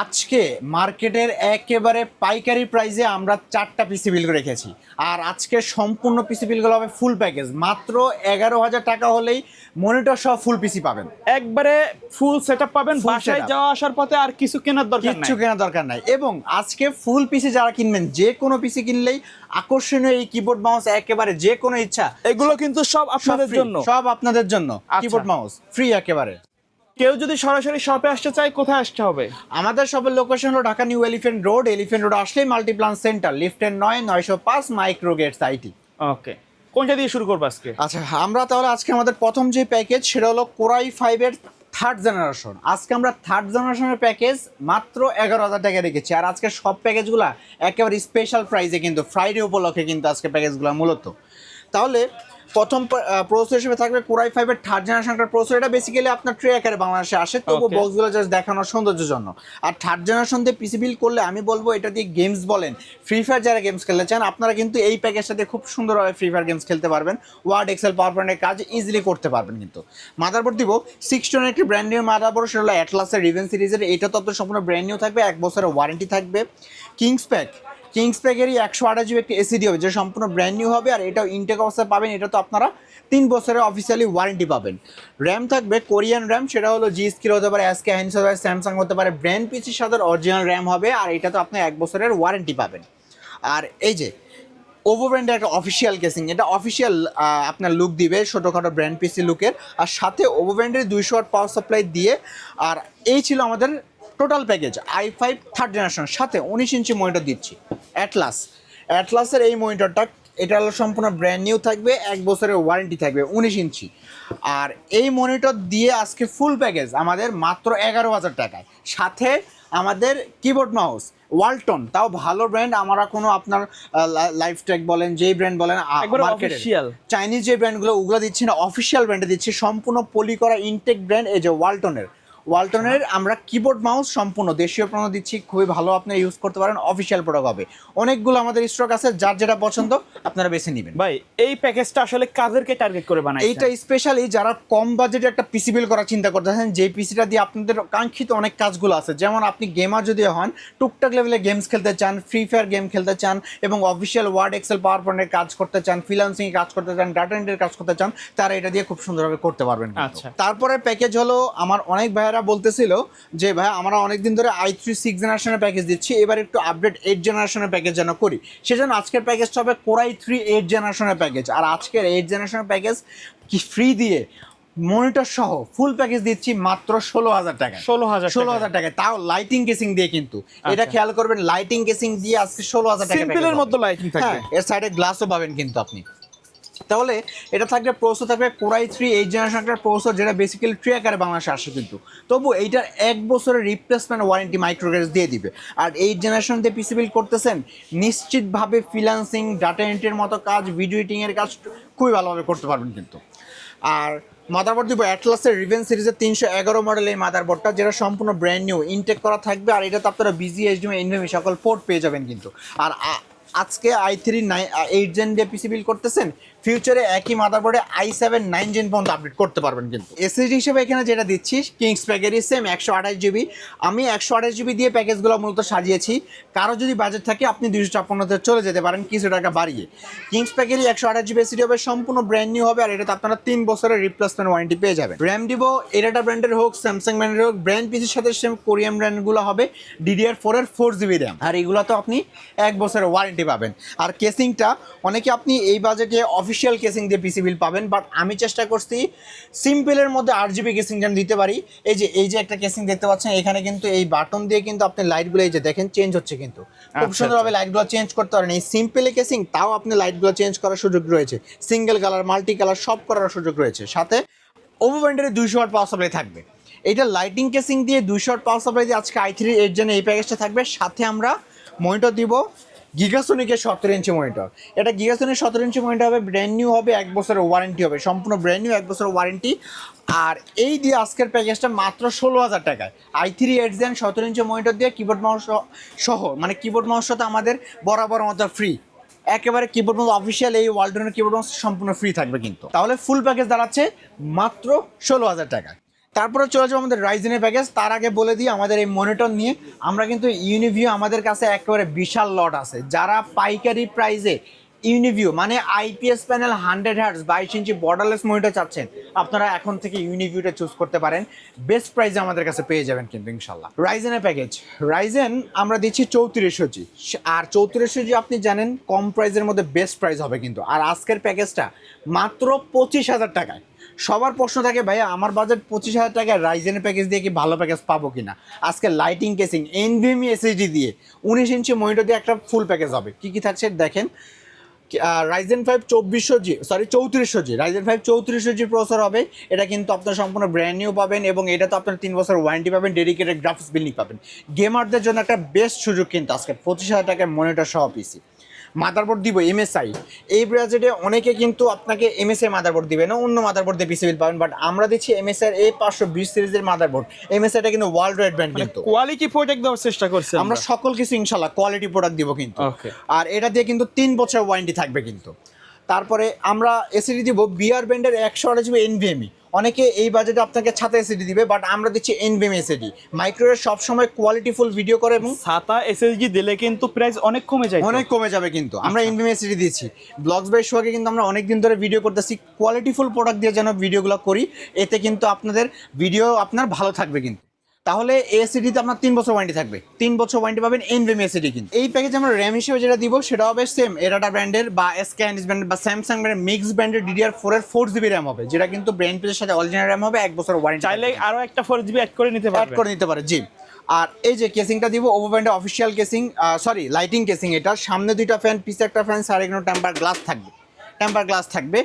আজকে মার্কেটের একেবারে পাইকারি প্রাইসে আমরা 4টা পিসি বিল রেখেছি। আর আজকে সম্পূর্ণ পিসি বিলগুলো হবে ফুল প্যাকেজ, মাত্র 11,000 টাকা হলেই মনিটর সহ ফুল পিসি পাবেন। একবারে ফুল সেটআপ পাবেন, Full বাসায় setup। যাওয়া আসার পথে আর কিছু কেনার দরকার নাই। কিচ্ছু কেনার দরকার নাই। এবং আজকে ফুল পিসি যারা কিনবেন, যে কোনো পিসি কিনলেই আকর্ষণীয় এই কিবোর্ড মাউস একেবারে যে কোনো ইচ্ছা, এগুলো কিন্তু সব আপনাদের free, জন্য। সব আপনাদের জন্য। আচ্ছা। কিবোর্ড মাউস ফ্রি একেবারে। কেউ যদি সরাসরি শপে আসতে চায়, কোথায় আসতে হবে? আমাদের শপের লোকেশন হলো Dhaka new elephant road. Elephant road আসলেই মাল্টিপ্লান সেন্টার, লিফটের 9/905 মাইক্রো গেটস আইটি। ওকে, কোনটা দিয়ে শুরু করবো আজকে? আচ্ছা, আমরা তাহলে আজকে আমাদের প্রথম যে প্যাকেজ সেটা হলো কোরাই 5 এর থার্ড জেনারেশন। আজকে আমরা থার্ড জেনারেশনের প্যাকেজ মাত্র 11,000 টাকা রেখেছি। আর আজকে সব প্যাকেজগুলো একেবারে স্পেশাল প্রাইসে, কিন্তু ফ্রাইডে উপলক্ষে কিন্তু আজকে প্যাকেজগুলো মূলত। তাহলে প্রথম প্রসেসর হিসেবে থাকবে কোরাই 5 এর থার্ড জেনারেশনটার প্রসেসর। এটা বেসিক্যালি আপনার ট্রে আকারে বাংলাদেশে আসে, তবু Okay. বক্সগুলো জাস্ট দেখানোর সৌন্দর্যের জন্য। আর থার্ড জেনারেশন দিয়ে পিসি বিল করলে আমি বলবো এটা দিয়ে গেমস বলেন, ফ্রি ফায়ার যারা গেমস খেলতে চান আপনারা কিন্তু এই প্যাকেজটা দিয়ে খুব সুন্দরভাবে ফ্রি ফায়ার গেমস খেলতে পারবেন। ওয়ার্ড, এক্সেল, পাওয়ার পয়েন্টের কাজ ইজিলি করতে পারবেন। কিন্তু মাদারবোর্ড দিব 6 একটি ব্র্যান্ড নিউ মাদারবোর্ড, সেটা হলো অ্যাটলাসের রিভেন সিরিজের। এটা তো আপনার সম্পূর্ণ ব্র্যান্ড নিউ থাকবে, 1 বছরের ওয়ারেন্টি থাকবে। কিংস প্যাকেরই 128 জিবি একটি এসিডি হবে, যে সম্পূর্ণ ব্র্যান্ড নিউ হবে। আর এটাও ইনটেক অবস্থায় পাবেন। এটা তো আপনারা 3 বছরের অফিসিয়ালি ওয়ারেন্টি পাবেন। র্যাম থাকবে কোরিয়ান র্যাম, সেটা হলো জি স্কিল হতে পারে, এসকে হাইন্স হতে পারে, স্যামসাং হতে পারে। ব্র্যান্ড পিসির সাথে অরিজিনাল র্যাম হবে। আর এটা তো আপনি 1 বছরের ওয়ারেন্টি পাবেন। আর এই যে ওভো ব্র্যান্ডের একটা অফিসিয়াল কেসিং, এটা অফিসিয়াল আপনার লুক দিবে, ছোটোখাটো ব্র্যান্ড পিসি লুকের। আর সাথে ওভো ব্র্যান্ডের 200 ওয়াট পাওয়ার সাপ্লাই দিয়ে। আর এই ছিল আমাদের total package. i5 third generation সাথে 19 ইঞ্চি মনিটর দিচ্ছি। অ্যাটলাসের এই মনিটরটা, এটা হলো সম্পূর্ণ ব্র্যান্ড নিউ থাকবে, 1 বছরের ওয়ারেন্টি থাকবে, 19 ইঞ্চি। আর এই মনিটর দিয়ে আজকে ফুল প্যাকেজ আমাদের মাত্র 11,000 টাকায়। সাথে আমাদের কিবোর্ড মাউস ওয়ালটন, তাও ভালো ব্র্যান্ড। আমরা কোনো আপনার লাইফটেক বলেন, যেই ব্র্যান্ড বলেন একবারে মার্কেটের official। চাইনিজ যে ব্র্যান্ডগুলো ওগুলো দিচ্ছি না, অফিসিয়াল ব্র্যান্ডে দিচ্ছি, সম্পূর্ণ পলি করা ইনটেক ব্র্যান্ড। এই যে ওয়ালটনের আমরা কিবোর্ড মাউস সম্পূর্ণ দেশীয় পণ্য দিচ্ছি, খুবই ভালো, আপনি ইউজ করতে পারেন, অফিসিয়াল প্রোডাক্ট হবে। অনেকগুলো আমাদের স্টক আছে, যার যেটা পছন্দ আপনারা বেছে নেবেন। ভাই, এই প্যাকেজটা আসলে কাদেরকে টার্গেট করে বানাইছেন? এইটা স্পেশালি যারা কম বাজেটে একটা পিসি বিল করার চিন্তা করতেছেন, যে পিসিটা দিয়ে আপনাদের কাঙ্ক্ষিত অনেক কাজগুলো আছে। যেমন আপনি গেমার যদি হন, টুকটাক লেভেলে গেমস খেলতে চান, ফ্রি ফায়ার গেম খেলতে চান, এবং অফিসিয়াল ওয়ার্ড, এক্সেল, পাওয়ার পয়েন্টের কাজ করতে চান, ফ্রিল্যান্সিং কাজ করতে চান, ডাটা এন্ট্রির কাজ করতে চান, তারা এটা দিয়ে খুব সুন্দরভাবে করতে পারবেন। আচ্ছা। তারপরে প্যাকেজ হলো, আমার অনেক ভাইয়েরা বলতেছিল যে ভাই আমরা অনেকদিন ধরে i3 6 জেনারেশনের প্যাকেজ দিচ্ছি, এবার একটু আপডেট 8 জেনারেশনের প্যাকেজ যেন করি। সেজন্য আজকের প্যাকেজটা হবে কোরাই 3 8 জেনারেশনের প্যাকেজ। আর আজকের 8 জেনারেশনের প্যাকেজ কি ফ্রি দিয়ে মনিটর সহ ফুল প্যাকেজ দিচ্ছি মাত্র 16,000 টাকায়। 16,000 টাকায়, তাও লাইটিং কেসিং দিয়ে। কিন্তু এটা আচ্ছা। খেয়াল করবেন, লাইটিং কেসিং দিয়ে আজকে 16,000 টাকা। সিম্পলের মধ্যে লাইটিং থাকবে। এর সাইডে গ্লাসও পাবেন কিন্তু আপনি। তাহলে এটা থাকবে প্রসেসর, থাকবে কোরাই 3 8 জেনারেশনের প্রসেসর, যেটা বেসিক্যালি ট্রি আকারে বাংলাদেশে আসে। কিন্তু তবু এইটার 1 বছরের রিপ্লেসমেন্ট ওয়ারেন্টি মাইক্রোগ্রেস দিয়ে দিবে। আর 8 জেনারেশন দিয়ে পিসি বিল্ড করতেছেন, নিশ্চিতভাবে ফ্রিল্যান্সিং, ডাটা এন্ট্রির মতো কাজ, ভিডিও এডিটিংয়ের কাজ খুবই ভালোভাবে করতে পারবেন কিন্তু। আর মাদারবোর্ড দিব অ্যাটলাসের রিভেন সিরিজের 311 মডেল এই মাদারবোর্ডটা, যেটা সম্পূর্ণ ব্র্যান্ড নিউ ইনটেক করা থাকবে। আর এটাতে আপনারা বিজি, এইচডিএমআই, এনভিএমই সকল পোর্ট পেয়ে যাবেন কিন্তু। আর আজকে i3 8 জেন দিয়ে পিসি বিল করতেছেন, ফিউচারে একই মাদারবোর্ডে i7 9 জেন পর্যন্ত আপডেট করতে পারবেন কিন্তু। এসএসডি হিসেবে এখানে যেটা দিচ্ছি কিংস প্যাকেজই সেম 128 জিবি। আমি 128 জিবি দিয়ে প্যাকেজগুলো মূলত সাজিয়েছি। কারো যদি বাজেট থাকে আপনি 256তে চলে যেতে পারেন কিছু টাকা বাড়িয়ে। কিংস প্যাকেজই 128 জিবি এসএসডি হবে, সম্পূর্ণ ব্র্যান্ড নিউ হবে। আর এটাতে আপনারা 3 বছরের রিপ্লেসমেন্ট ওয়ারেন্টি পেয়ে যাবেন। র্যাম দিব এরাটা ব্র্যান্ডের হোক, স্যামসাং ব্র্যান্ডের হোক, ব্র্যান্ড পিসির সাথে সেম কোরিয়ান ব্র্যান্ডগুলো হবে। DDR4 এর 4 জিবি র্যাম। আর এগুলো তো আপনি 1 বছরের ওয়ারেন্টি পাবেন। আর কেসিংটা অনেকে আপনি এই বাজেটে অফিসিয়াল কেসিং দিয়ে পিসি বিল পাবেন, বাট আমি চেষ্টা করছি সিম্পলের মধ্যে 8 জিবি কেসিং যেন দিতে পারি। এই যে একটা কেসিং দেখতে পাচ্ছেন, এখানে কিন্তু এই বাটন দিয়ে কিন্তু আপনি লাইটগুলো এই যে দেখেন চেঞ্জ হচ্ছে, কিন্তু খুব সুন্দরভাবে লাইটগুলো চেঞ্জ করতে পারেন। এই সিম্পলে কেসিং, তাও আপনি লাইটগুলো চেঞ্জ করার সুযোগ রয়েছে, সিঙ্গেল কালার, মাল্টি কালার সব করার সুযোগ রয়েছে। সাথে ওভো ব্র্যান্ডের 200 ওয়াট পাওয়ার সাপ্লাই থাকবে। এইটা লাইটিং কেসিং দিয়ে 200 ওয়াট পাওয়ার সাপ্লাই দিয়ে আজকে i3 8 জেনে এই প্যাকেজটা থাকবে। সাথে আমরা মনিটর দিব গিগাসোনিকের 17 ইঞ্চি মনিটর। এটা গিগাসোনিক 17 ইঞ্চি মনিটর হবে, ব্র্যান্ড নিউ হবে, 1 বছরের ওয়ারেন্টি হবে, সম্পূর্ণ ব্র্যান্ড নিউ 1 বছরের ওয়ারেন্টি। আর এই দিয়ে আজকের প্যাকেজটা মাত্র 16,000 টাকায়। i3 8 জেন 17 ইঞ্চি মনিটর দিয়ে কিবোর্ড মাউস সহ, মানে কিবোর্ড মাউস সাথে আমাদের বরাবর মতো ফ্রি, একেবারে কিবোর্ড মাউস অফিসিয়াল এই ওয়ালটনের কিবোর্ড মাউস সম্পূর্ণ ফ্রি থাকবে কিন্তু। তাহলে ফুল প্যাকেজ দাঁড়াচ্ছে মাত্র 16,000 টাকা। তারপরে চলে যাবো আমাদের রাইজেনের প্যাকেজ। তার আগে বলে দিই আমাদের এই মনিটর নিয়ে আমরা কিন্তু ইউনিভিউ আমাদের কাছে একেবারে বিশাল লট আছে। যারা পাইকারি প্রাইসে ইউনিভিউ মানে আইপিএস প্যানেল 100 হার্টজ 22 ইঞ্চি বর্ডারলেস মনিটর চাচ্ছেন, আপনারা এখন থেকে ইউনিভিউটা চুজ করতে পারেন। বেস্ট প্রাইসে আমাদের কাছে পেয়ে যাবেন কিন্তু ইনশাল্লাহ। রাইজেনের প্যাকেজ, রাইজেন আমরা দিচ্ছি 3400G, আর 3400G আপনি জানেন কম প্রাইসের মধ্যে বেস্ট প্রাইস হবে কিন্তু। আর আজকের প্যাকেজটা মাত্র 25,000 টাকায়। সবার প্রশ্ন থাকে ভাইয়া আমার বাজেট 25,000 টাকায় রাইজেনের প্যাকেজ দিয়ে কি ভালো প্যাকেজ পাবো কিনা। আজকে লাইটিং কেসিং এনভিএমই এসএসডি দিয়ে 19 ইঞ্চি মনিটর দিয়ে একটা ফুল প্যাকেজ হবে। কি কি থাকছে দেখেন, Ryzen 5 3400G Ryzen 5 3400G processor হবে। এটা কিন্তু আপনার সম্পূর্ণ ব্র্যান্ড নিউ পাবেন এবং এটা তো আপনার 3 বছর ওয়ারেন্টি পাবেন, ডেডিকেটেড গ্রাফিক্স বিল্ডিং পাবেন। গেমারদের জন্য একটা বেস্ট সুযোগ কিন্তু আজকে 25,000 টাকায় মনিটর সহ পিসি। মাদারবোর্ড দিব এমএসআই। এই বাজেটে অনেকে কিন্তু আপনাকে এমএসআই মাদারবোর্ড দিবে না, অন্য মাদারবোর্ড দিয়ে পিসি বিল পাবেন, বাট আমরা দিচ্ছি এমএসআই A520 সিরিজের মাদারবোর্ড। এমএসআইটা কিন্তু ওয়ার্ল্ড ওয়াইড ব্র্যান্ড কিন্তু। কোয়ালিটি প্রোডাক্ট দেওয়ার চেষ্টা করছি আমরা সকল কিছু ইনশাল্লাহ কোয়ালিটি প্রোডাক্ট দিব কিন্তু। আর এটা দিয়ে কিন্তু 3 বছর ওয়ারেন্টি থাকবে কিন্তু। তারপরে আমরা এসিডি দিব বিআর ব্র্যান্ডের 128GB এনভিএমই। অনেকে এই বাজেটে আপনাকে ছাতা এসিডি দিবে, বাট আমরা দিচ্ছি এনভিএম এসিডি। মাইক্রোওয়েভ সবসময় কোয়ালিটিফুল ভিডিও করে এবং ছাতা এসএসডি দিলে কিন্তু প্রাইস অনেক কমে যায়, অনেক কমে যাবে কিন্তু। আমরা এনভিএম এসিডি দিচ্ছি। ব্লগস বাই সোহাগে কিন্তু আমরা অনেক দিন ধরে ভিডিও করতেছি, কোয়ালিটিফুল প্রোডাক্ট দিয়ে যেন ভিডিওগুলো করি, এতে কিন্তু আপনাদের ভিডিও আপনার ভালো থাকবে কিন্তু। তাহলে এসিডিতে আপনার 3 বছর ওয়ারেন্টি থাকবে, 3 বছর ওয়ারেন্টি পাবেন এনভিএম এসিডি কিন্তু। এই প্যাকেজে আমরা র্যাম হিসেবে যেটা দিব সেটা হবে সেম এরাটা ব্র্যান্ডের বা এসকেএনএস ব্র্যান্ডের বা স্যামসাং ব্র্যান্ডের মিক্স ব্র্যান্ডের DDR4 এর 4GB র্যাম হবে, যেটা কিন্তু ব্র্যান্ড পেজের সাথে অরিজিনাল র্যাম হবে, 1 বছর ওয়ারেন্টি। চাইলে আরো একটা 4GB অ্যাড করে নিতে পারবেন, অ্যাড করে নিতে পারে জি। আর এই যে কেসিংটা দিব ওভো ব্র্যান্ডের অফিসিয়াল কেসিং, লাইটিং কেসিং। এটা সামনে 2টা ফ্যান, পিছে একটা ফ্যান, সাইডে কোনো টেম্পার গ্লাস থাকবে।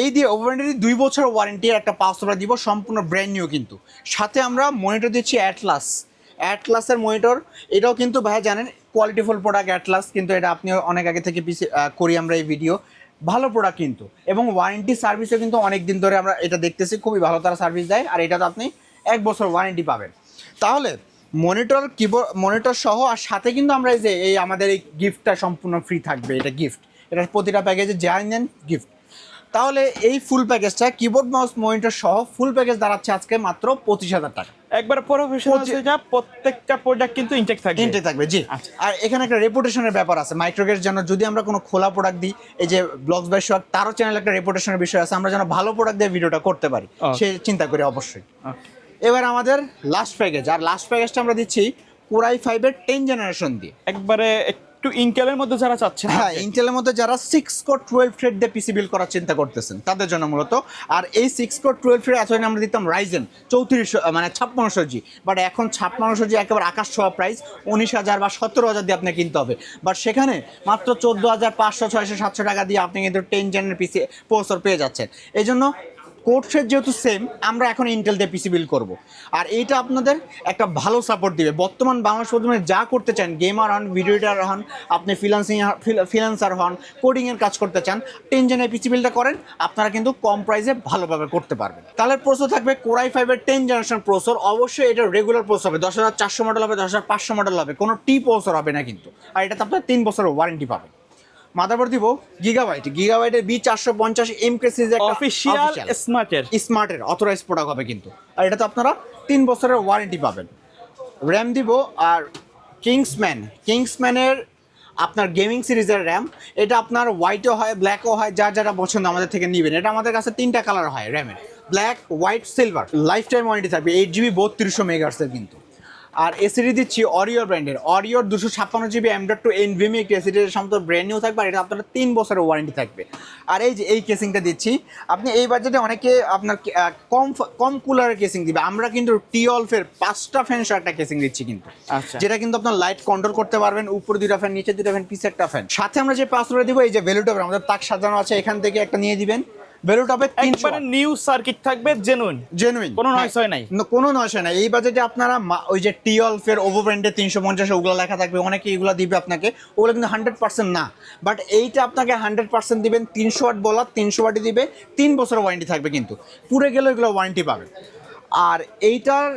এই দিয়ে ওভো ব্র্যান্ডের 2 বছর ওয়ারেন্টির একটা পাওয়ার দিব, সম্পূর্ণ ব্র্যান্ড নিউ কিন্তু। সাথে আমরা মনিটর দিচ্ছি অ্যাটলাসের মনিটর। এটাও কিন্তু ভাইয়া জানেন কোয়ালিটিফুল প্রোডাক্ট অ্যাটলাস, কিন্তু এটা আপনি অনেক আগে থেকে করি আমরা এই ভিডিও। ভালো প্রোডাক্ট কিন্তু, এবং ওয়ারেন্টি সার্ভিসও কিন্তু অনেক দিন ধরে আমরা এটা দেখতেছি, খুবই ভালো তারা সার্ভিস দেয়। আর এটা তো আপনি 1 বছর ওয়ারেন্টি পাবেন। তাহলে মনিটর কিবোর্ড মনিটর সহ, আর সাথে কিন্তু আমরা এই যে আমাদের এই গিফটটা সম্পূর্ণ ফ্রি থাকবে। এটা গিফট, এটা প্রতিটা প্যাকেজে যা নেন গিফট। তাহলে এই ফুল প্যাকেজটা কিবোর্ড মাউস মনিটর সহ ফুল প্যাকেজ দাঁড়াচ্ছে আজকে মাত্র 25,000 টাকা। একবার প্রফেশনাল সেটআপ, প্রত্যেকটা প্রোডাক্ট কিন্তু ইনটেক থাকবে জি। আর এখানে একটা রেপুটেশনের ব্যাপার আছে মাইক্রোগের জন্য। যদি আমরা কোনো খোলা প্রোডাক্ট দিই, এই যে ব্লগস বাই সোহাগ তারও চ্যানেলে একটা রেপুটেশনের বিষয় আছে, আমরা যেন ভালো প্রোডাক্ট দিয়ে ভিডিওটা করতে পারি সে চিন্তা করি অবশ্যই। এবার আমাদের লাস্ট প্যাকেজ, আর লাস্ট প্যাকেজটা আমরা দিচ্ছি কোরাই 5 এর 10 জেনারেশন দিয়ে। একবারে একটু ইন্টেলের মধ্যে যারা চাচ্ছেন, হ্যাঁ ইন্টেলের মধ্যে যারা 6 কোর 12 থ্রেড দিয়ে পিসি বিল্ড করার চিন্তা করতেছেন তাদের জন্য মূলত। আর এই 6 কোর 12 থ্রেড এতদিন আমরা দিতাম রাইজেন 3400 মানে 5600G, বাট এখন 5600G একেবারে আকাশ ছোঁয়া প্রাইস, 19,000 বা 17,000 দিয়ে আপনাকে কিনতে হবে। বাট সেখানে মাত্র 14,500 600 700 টাকা দিয়ে আপনি কিন্তু 10 জেনের পিসি প্রসেসর পেয়ে যাচ্ছেন। এই জন্য কোড সেট যেহেতু সেম, আমরা এখন ইন্টেল দিয়ে পিসি বিল্ড করবো। আর এইটা আপনাদের একটা ভালো সাপোর্ট দিবে। বর্তমান বাংলাদেশ প্রথমে যা করতে চান, গেমার হন, ভিডিও এডিটার হন, আপনি ফ্রিল্যান্সার হন, কোডিংয়ের কাজ করতে চান, 10 জেনের পিসি বিল্ডটা করেন, আপনারা কিন্তু কম প্রাইসে ভালোভাবে করতে পারবেন। তাহলে প্রসেসর থাকবে কোরাই 5 এর 10 জেনারেশন প্রসেসর। অবশ্যই এটা রেগুলার প্রসেসর হবে, 10,400 মডেল হবে, 10,500 মডেল হবে, কোনো টি প্রসেসর হবে না কিন্তু। আর এটাতে আপনার 3 বছরের ওয়ারেন্টি পাবেন। মাদারবোর্ড দিব গিগাবাইটের B450 MK সিরিজের একটা অফিশিয়াল স্মার্টের অথরাইজ প্রোডাক্ট হবে কিন্তু। আর এটাতে আপনারা 3 বছরের ওয়ারেন্টি পাবেন। র্যাম দিব আর কিংসম্যানের আপনার গেমিং সিরিজের র্যাম। এটা আপনার হোয়াইটও হয়, ব্ল্যাকও হয়, যার যারা পছন্দ আমাদের থেকে নেবেন। এটা আমাদের কাছে 3টা কালার হয় র্যামের, black, white, silver. Life time warranty থাকবে, 8GB 3200 মেগাহার্টজের কিন্তু। আর এসিডি দিচ্ছি অরিওর ব্র্যান্ডের, অরিওর 256GB M.2 NVMe একটি এসিডি, সম্পূর্ণ ব্র্যান্ড নিউ থাকবে। আর এটা আপনার 3 বছরের ওয়ারেন্টি থাকবে। আর এই যে এই কেসিংটা দিচ্ছি, আপনি এই বাজেটে অনেকে আপনার কম কুলারের কেসিং দিবে, আমরা কিন্তু টিওলফের 5টা ফ্যান সহ একটা কেসিং দিচ্ছি কিন্তু। যেটা কিন্তু আপনার লাইট কন্ট্রোল করতে পারবেন, উপরে 2টা ফ্যান, নিচে 2টা ফ্যান, পিছে একটা ফ্যান। সাথে আমরা যে পাসওয়ার্ড দিব, এই যে ভ্যালুটপের আমাদের তাক সাজানো আছে, এখান থেকে একটা নিয়ে দিবেন। ভ্যালুটপে 300 নিউ সার্কিট থাকবে, জেনুইন, কোনো নয়েস হয় নাই, কোনো নয়েস হয় না। এই বাজেটে আপনারা ওই যে টিওলফের ওভো ব্র্যান্ডের 350 ওগুলো লেখা থাকবে, অনেকে এগুলো দিবে আপনাকে, ওগুলো কিন্তু 100% না। বাট এইটা আপনাকে 100% দিবেন। 300 ওয়াট বলা, 300 ওয়াটই দিবে, 3 বছরের ওয়ারেন্টি থাকবে কিন্তু। পুরে গেলে এগুলো ওয়ারেন্টি পাবেন। আর এইটার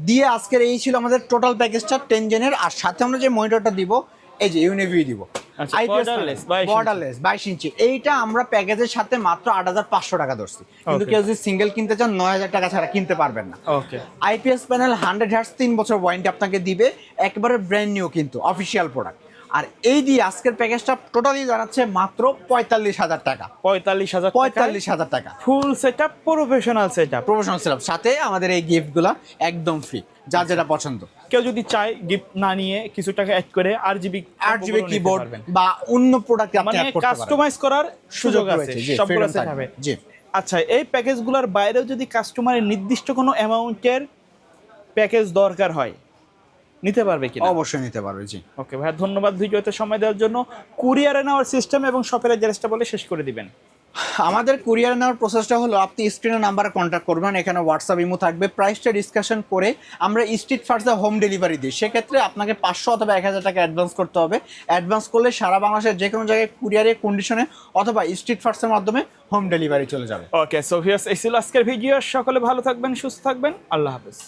দিয়ে আজকের এই ছিল আমাদের টোটাল প্যাকেজটা 10 জেনের। আর সাথে আমরা যে মনিটরটা দিব, এই যে ইউনিভিউ দিব, আচ্ছা, আইপিএস borderless, 22 ইঞ্চি। বর্ডারলেস 22 ইঞ্চি, এইটা আমরা প্যাকেজের সাথে মাত্র 8,500 টাকা ধরছি, কিন্তু Okay. কেউ যদি সিঙ্গেল কিনতে চান 9,000 টাকা ছাড়া কিনতে পারবেন না। ওকে, আইপিএস প্যানেল 100 হার্টজ 3 বছর ওয়ারেন্টি আপনাকে দিবে, একবারে ব্র্যান্ড নিউ কিন্তু অফিসিয়াল প্রোডাক্ট। আর এই দিয়ে আজকের প্যাকেজটা টোটালি জানাচ্ছে মাত্র 45,000 টাকা। 45,000 45,000 টাকা full setup, professional setup. Professional setup, সাথে আমাদের এই গিফটগুলো একদম ফ্রি, যার যেটা পছন্দ। কেউ যদি চায় গিফট না নিয়ে কিছু টাকা অ্যাড করে RGB 8GB কিবোর্ড বা অন্য প্রোডাক্ট আপনি মানে অ্যাড করতে পারবেন, কাস্টমাইজ করার সুযোগ আছে রয়েছে, জি, সবগুলো freedom সেট থাকবে, হবে। জি। আচ্ছা, এই প্যাকেজগুলোর বাইরেও যদি কাস্টমারের নির্দিষ্ট কোনো অ্যামাউন্টের প্যাকেজ দরকার হয়, নিতে পারবে কিনা? অবশ্যই নিতে পারবে, জি। ওকে ভাই, ধন্যবাদ ভিডিওতে সময় দেওয়ার জন্য। কুরিয়ারে নেওয়ার সিস্টেম এবং শপের অ্যাড্রেসটা বলে শেষ করে দিবেন। আমাদের কুরিয়ার নেওয়ার প্রসেসটা হলো, আপনি স্ক্রিনের নাম্বারে কন্ট্যাক্ট করবেন, এখানে হোয়াটসঅ্যাপ ইমো থাকবে, প্রাইসটা ডিসকাশন করে আমরা স্ট্রিট ফার্স্টে হোম ডেলিভারি দিই। সেক্ষেত্রে আপনাকে 500 অথবা 1,000 টাকা অ্যাডভান্স করতে হবে। অ্যাডভান্স করলে সারা বাংলাদেশের যে কোনো জায়গায় কুরিয়ারের কন্ডিশনে অথবা স্ট্রিট ফার্স্টের মাধ্যমে হোম ডেলিভারি চলে যাবে। ওকে, সো ভিউয়ার্স, এই ছিল আজকের ভিডিও। সকলে ভালো থাকবেন, সুস্থ থাকবেন, আল্লাহ হাফেজ।